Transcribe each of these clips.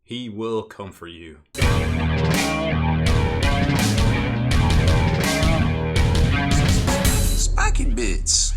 He will come for you. Spiky Bits.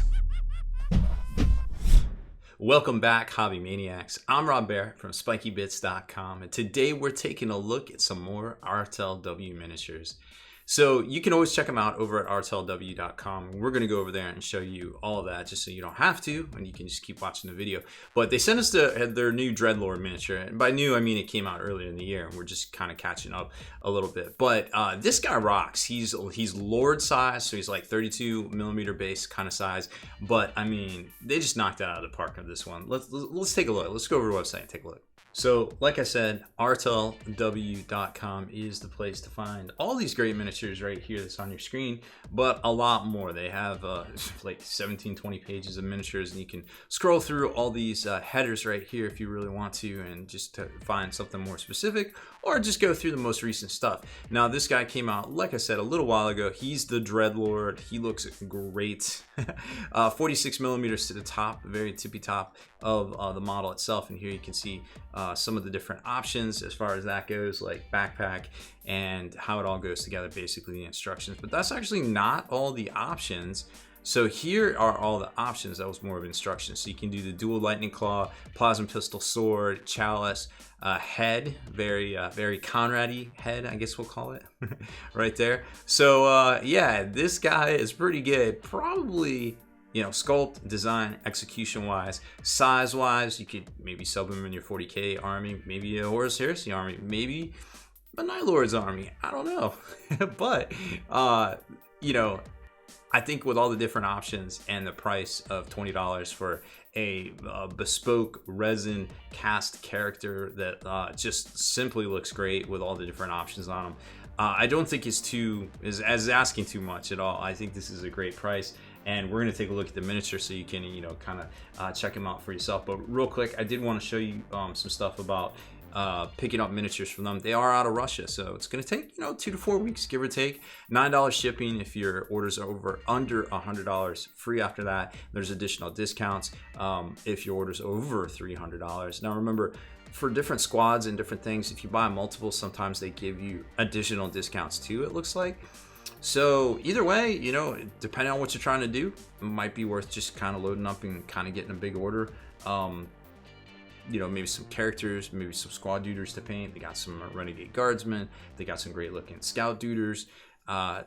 Welcome back, Hobby Maniacs. I'm Rob Bear from SpikyBits.com, and today we're taking a look at some more RTLW miniatures. So you can always check them out over at RTLW.com. We're going to go over there and show you all of that just so you don't have to, and you can just keep watching the video. But they sent us their new Dreadlord miniature, and by new I mean it came out earlier in the year, and we're just kind of catching up a little bit. But this guy rocks. He's Lord size, so he's like 32mm base kind of size. But I mean, they just knocked it out of the park on this one. Let's take a look. Let's go over the website and take a look. So, like I said, RTLW.com is the place to find all these great miniatures right here that's on your screen, but a lot more. They have like 17-20 pages of miniatures, and you can scroll through all these headers right here if you really want to, and just to find something more specific, or just go through the most recent stuff. Now, this guy came out, like I said, a little while ago. He's the Dreadlord. He looks great. 46mm to the top, very tippy top of the model itself, and here you can see some of the different options as far as that goes, like backpack and how it all goes together, basically the instructions. But that's actually not all the options. So here are all the options. That was more of instructions. So you can do the dual lightning claw, plasma pistol, sword, chalice, head, very Conrad-y head, I guess we'll call it, right there. So yeah, this guy is pretty good. Probably, you know, sculpt, design, execution wise, size wise, you could maybe sub him in your 40K army, maybe a Horus Heresy army, maybe a Night Lord's army. I don't know. But you know, I think with all the different options and the price of $20 for a bespoke resin cast character that just simply looks great with all the different options on them, I don't think is asking too much at all. I think this is a great price, and we're going to take a look at the miniature so you can, you know, kind of check them out for yourself. But real quick, I did want to show you some stuff about picking up miniatures from them. They are out of Russia, so it's going to take, you know, 2 to 4 weeks, give or take. $9 shipping if your orders are under $100. Free after that. There's additional discounts if your orders over $300. Now remember, for different squads and different things, if you buy multiple, sometimes they give you additional discounts too, it looks like. So either way, you know, depending on what you're trying to do, it might be worth just kind of loading up and kind of getting a big order. You know, maybe some characters, maybe some squad duders to paint. They got some Renegade Guardsmen. They got some great looking scout duders.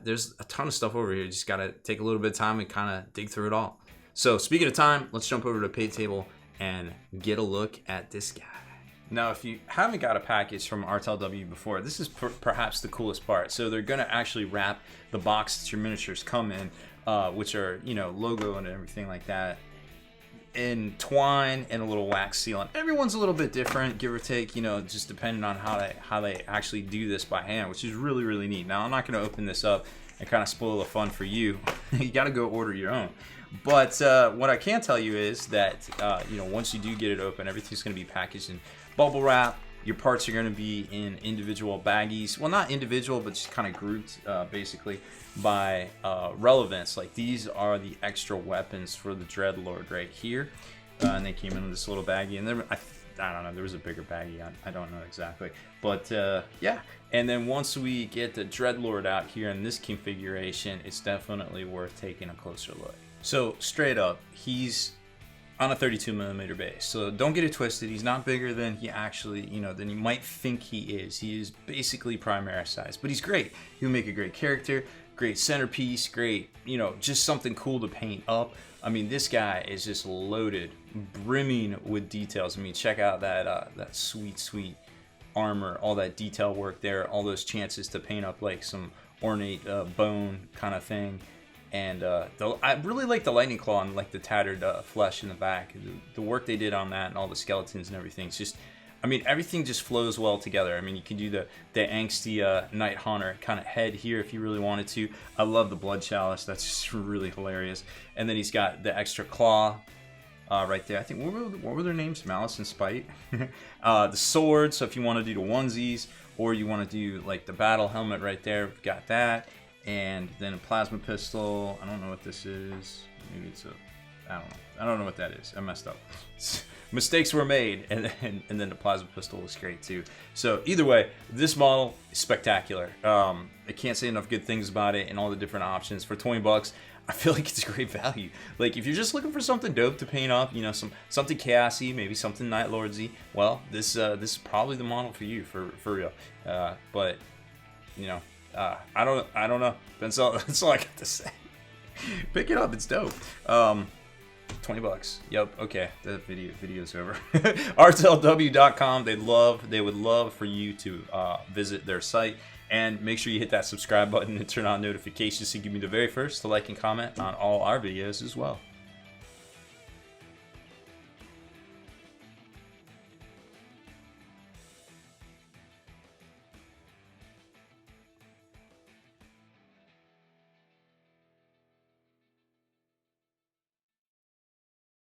There's a ton of stuff over here. You just got to take a little bit of time and kind of dig through it all. So speaking of time, let's jump over to the pay table and get a look at this guy. Now, if you haven't got a package from RTLW before, this is perhaps the coolest part. So they're going to actually wrap the box that your miniatures come in, which are, you know, logo and everything like that, in twine and a little wax sealant. Everyone's a little bit different, give or take, you know, just depending on how they actually do this by hand, which is really, really neat. Now, I'm not going to open this up and kind of spoil the fun for you. You got to go order your own. But what I can tell you is that, you know, once you do get it open, everything's going to be packaged in bubble wrap. Your parts are going to be in individual baggies. Well, not individual, but just kind of grouped basically by relevance. Like these are the extra weapons for the Dreadlord right here. And they came in this little baggie. And then I don't know, there was a bigger baggie. I don't know exactly. But yeah. And then once we get the Dreadlord out here in this configuration, it's definitely worth taking a closer look. So straight up, he's on a 32mm base, so don't get it twisted. He's not bigger than he actually, you know, than you might think he is. He is basically Primaris size, but he's great. He'll make a great character, great centerpiece, great, you know, just something cool to paint up. I mean, this guy is just loaded, brimming with details. I mean, check out that sweet armor, all that detail work there, all those chances to paint up like some ornate bone kind of thing. And I really like the lightning claw and like the tattered flesh in the back. The work they did on that and all the skeletons and everything. It's just, I mean, everything just flows well together. I mean, you can do the angsty Night Haunter kind of head here if you really wanted to. I love the blood chalice. That's just really hilarious. And then he's got the extra claw right there. I think, what were their names? Malice and Spite. The sword, so if you want to do the onesies, or you want to do like the battle helmet right there, we've got that. And then a plasma pistol. I don't know what this is. Maybe it's I don't know what that is. I messed up. mistakes were made, and then the plasma pistol was great too. So either way, this model is spectacular. I can't say enough good things about it and all the different options. For 20 bucks, I feel like it's a great value. Like if you're just looking for something dope to paint up, you know, something chaosy, maybe something Night Lordsy, well, this is probably the model for you, for real. But you know, I don't know. That's all I got to say. Pick it up, it's dope. 20 bucks. Yep. Okay. The video's over. RTLW.com. They would love for you to visit their site, and make sure you hit that subscribe button and turn on notifications so you can be the very first to like and comment on all our videos as well.